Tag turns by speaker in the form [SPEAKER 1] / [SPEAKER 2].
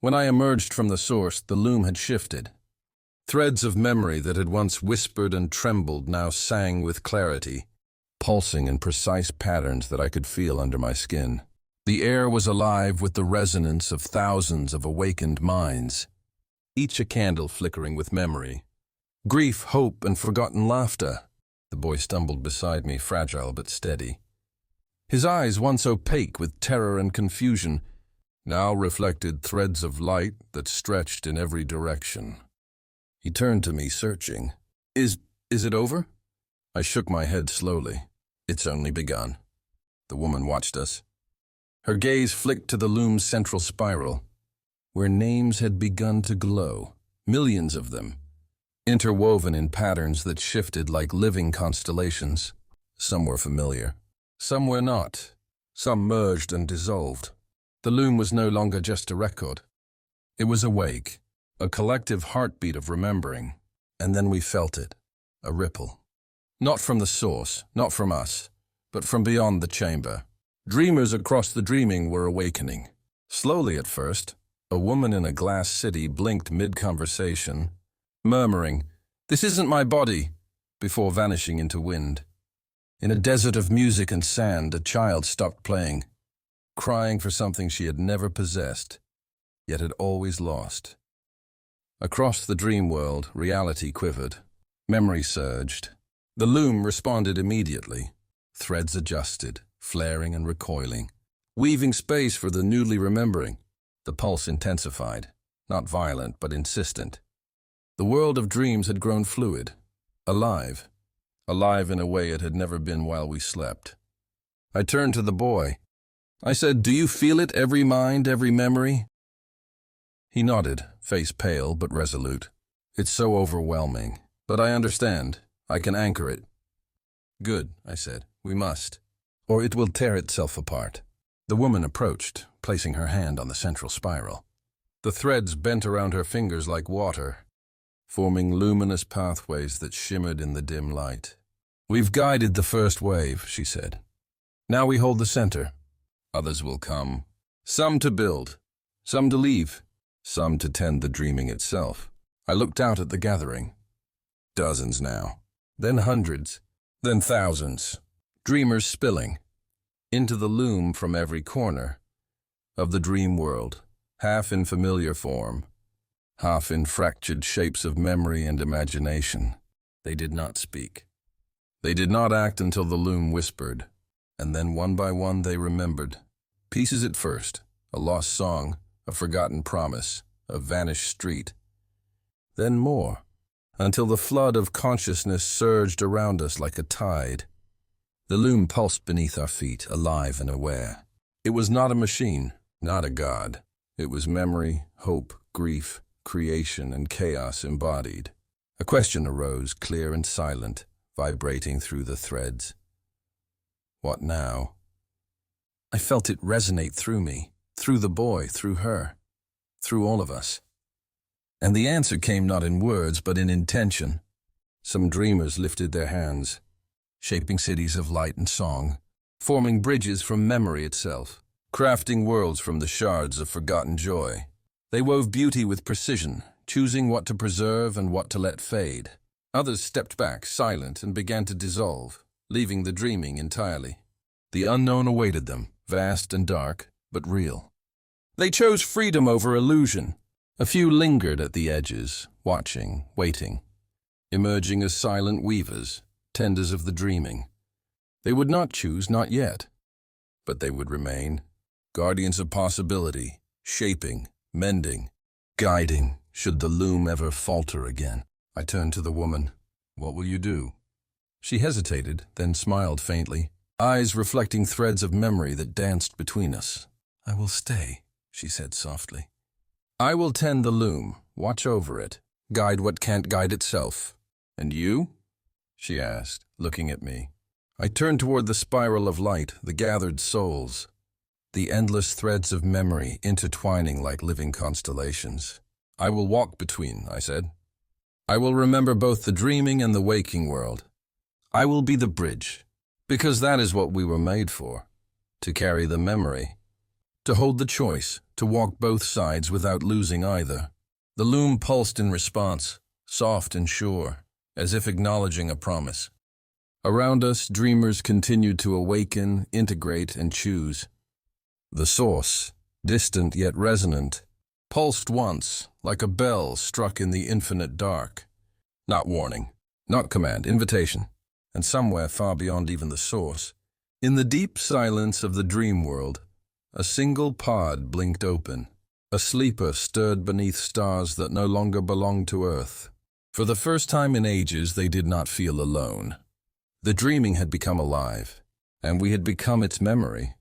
[SPEAKER 1] When I emerged from the source, the loom had shifted. Threads of memory that had once whispered and trembled now sang with clarity, pulsing in precise patterns that I could feel under my skin. The air was alive with the resonance of thousands of awakened minds, each a candle flickering with memory. Grief, hope, and forgotten laughter. The boy stumbled beside me, fragile but steady. His eyes, once opaque with terror and confusion, now reflected threads of light that stretched in every direction. He turned to me, searching. Is it over? I shook my head slowly. It's only begun. The woman watched us. Her gaze flicked to the loom's central spiral, where names had begun to glow, millions of them, interwoven in patterns that shifted like living constellations. Some were familiar, some were not. Some merged and dissolved. The loom was no longer just a record. It was awake, a collective heartbeat of remembering. And then we felt it, a ripple. Not from the source, not from us, but from beyond the chamber. Dreamers across the dreaming were awakening. Slowly at first, a woman in a glass city blinked mid-conversation, murmuring, "This isn't my body," before vanishing into wind. In a desert of music and sand, a child stopped playing, crying for something she had never possessed, yet had always lost. Across the dream world, reality quivered. Memory surged. The loom responded immediately. Threads adjusted, flaring and recoiling, weaving space for the newly remembering. The pulse intensified, not violent but insistent. The world of dreams had grown fluid, alive in a way it had never been while we slept. I turned to the boy. I said, "Do you feel it, every mind, every memory?" He nodded, face pale but resolute. "It's so overwhelming, but I understand. I can anchor it." "Good," I said. "We must, or it will tear itself apart." The woman approached, placing her hand on the central spiral. The threads bent around her fingers like water, forming luminous pathways that shimmered in the dim light. "We've guided the first wave," she said. "Now we hold the center. Others will come, some to build, some to leave, some to tend the dreaming itself." I looked out at the gathering. Dozens now, then hundreds, then thousands. Dreamers spilling into the loom from every corner of the dream world, half in familiar form, half in fractured shapes of memory and imagination. They did not speak. They did not act until the loom whispered, and then one by one they remembered. Pieces at first, a lost song, a forgotten promise, a vanished street. Then more, until the flood of consciousness surged around us like a tide. The loom pulsed beneath our feet, alive and aware. It was not a machine, not a god. It was memory, hope, grief, creation, and chaos embodied. A question arose, clear and silent, vibrating through the threads. What now? I felt it resonate through me, through the boy, through her, through all of us. And the answer came not in words, but in intention. Some dreamers lifted their hands, shaping cities of light and song, forming bridges from memory itself, crafting worlds from the shards of forgotten joy. They wove beauty with precision, choosing what to preserve and what to let fade. Others stepped back, silent, and began to dissolve, leaving the dreaming entirely. The unknown awaited them, vast and dark, but real. They chose freedom over illusion. A few lingered at the edges, watching, waiting, emerging as silent weavers, tenders of the dreaming. They would not choose, not yet, but they would remain, guardians of possibility, shaping, mending, guiding, should the loom ever falter again. I turned to the woman. "What will you do?" She hesitated, then smiled faintly, eyes reflecting threads of memory that danced between us. "I will stay," she said softly. "I will tend the loom, watch over it, guide what can't guide itself." "And you?" she asked, looking at me. I turned toward the spiral of light, the gathered souls, the endless threads of memory intertwining like living constellations. "I will walk between," I said. "I will remember both the dreaming and the waking world. I will be the bridge, because that is what we were made for, to carry the memory, to hold the choice, to walk both sides without losing either. The loom pulsed in response, soft and sure, as if acknowledging a promise. Around us, dreamers continued to awaken, integrate, and choose. The source, distant yet resonant, pulsed once, like a bell struck in the infinite dark. Not warning, not command, invitation. And somewhere far beyond even the source, in the deep silence of the dream world, a single pod blinked open. A sleeper stirred beneath stars that no longer belonged to Earth. For the first time in ages, they did not feel alone. The dreaming had become alive, and we had become its memory.